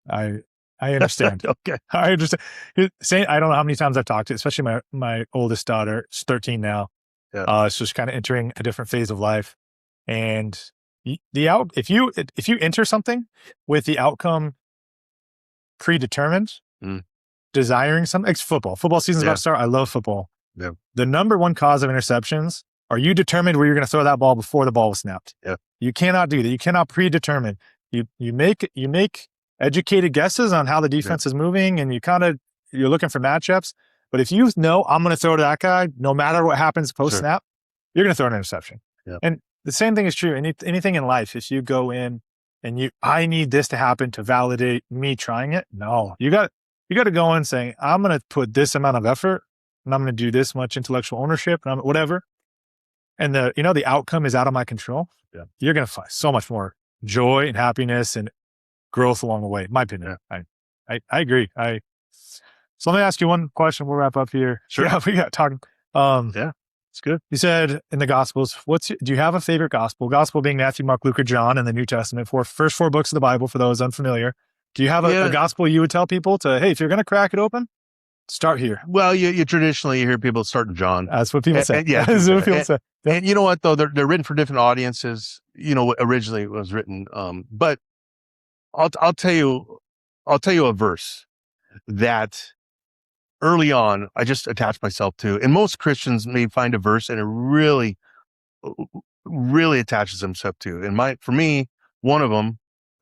I understand. Okay. I understand. I don't know how many times I've talked to, especially my oldest daughter, she's 13 now. Yeah. So she's kind of entering a different phase of life. And if you enter something with the outcome predetermined, desiring something, it's football. Football season's about to start. I love football. Yeah. The number one cause of interceptions, are you determined where you're going to throw that ball before the ball was snapped? Yeah. You cannot do that. You cannot predetermine. You make educated guesses on how the defense is moving, and you're looking for matchups. But if you know I'm going to throw to that guy, no matter what happens post snap, you're going to throw an interception. Yeah. And the same thing is true. Anything in life, if you go in and I need this to happen to validate me trying it. No, you got to go in saying, I'm going to put this amount of effort and I'm going to do this much intellectual ownership and whatever. And the outcome is out of my control. Yeah. You're going to find so much more joy and happiness and growth along the way. In my opinion. I agree. So let me ask you one question. We'll wrap up here. Sure. Yeah, we got talking. It's good. You said in the Gospels, do you have a favorite gospel? Gospel being Matthew, Mark, Luke, or John in the New Testament, first 4 books of the Bible for those unfamiliar. Do you have a gospel you would tell people hey, if you're going to crack it open, start here? Well, you traditionally hear people start in John. That's what people say. That's what people say. And you know what, though? They're written for different audiences. Originally it was written. But I'll tell you a verse that early on I just attached myself to, and most Christians may find a verse and it really, really attaches themselves to. And for me, one of them,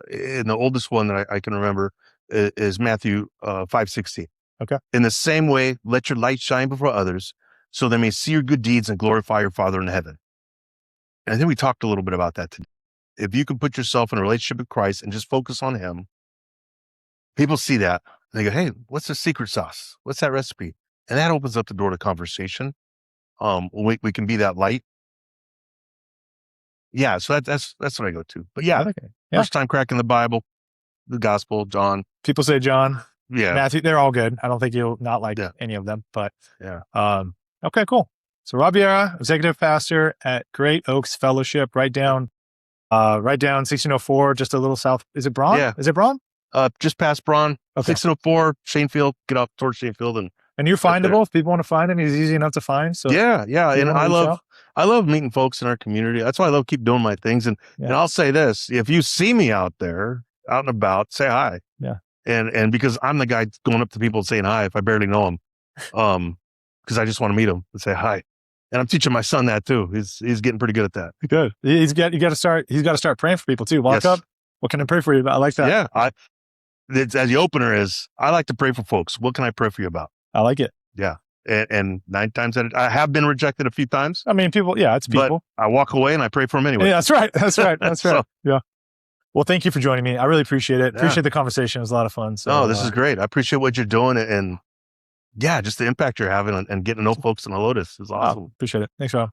and the oldest one that I can remember is Matthew 5:16. Okay. In the same way, let your light shine before others, so they may see your good deeds and glorify your Father in heaven. And I think we talked a little bit about that today. If you can put yourself in a relationship with Christ and just focus on Him, people see that and they go, hey, what's the secret sauce? What's that recipe? And that opens up the door to conversation. We can be that light. Yeah, so that's what I go to. But first time cracking the Bible, the Gospel, John. People say John. Yeah. Matthew, they're all good. I don't think you'll not like any of them, but okay, cool. So Rob Viera, executive pastor at Great Oaks Fellowship, right down 1604, just a little south. Is it Braun? Yeah. Is it Braun? Just past Braun, 1604, Shanefield, get off towards Shanefield. And you're findable if people want to find him. He's easy enough to find. So yeah. And I love meeting folks in our community. That's why I love keep doing my things. And I'll say this, if you see me out there, out and about, say hi. Yeah. And because I'm the guy going up to people and saying hi if I barely know them, because I just want to meet them and say hi. And I'm teaching my son that too. He's getting pretty good at that. Good. He's got to start praying for people too. Walk up. What can I pray for you about? I like that. Yeah. As the opener is, I like to pray for folks. What can I pray for you about? I like it. Yeah. And 9 times out of I have been rejected a few times. I mean, people. Yeah, it's people. But I walk away and I pray for them anyway. Yeah, that's right. That's right. So, yeah. Well, thank you for joining me. I really appreciate it. Yeah. Appreciate the conversation. It was a lot of fun. So, this is great. I appreciate what you're doing, and just the impact you're having and getting to know folks in the Lotus is awesome. Appreciate it. Thanks, Rob.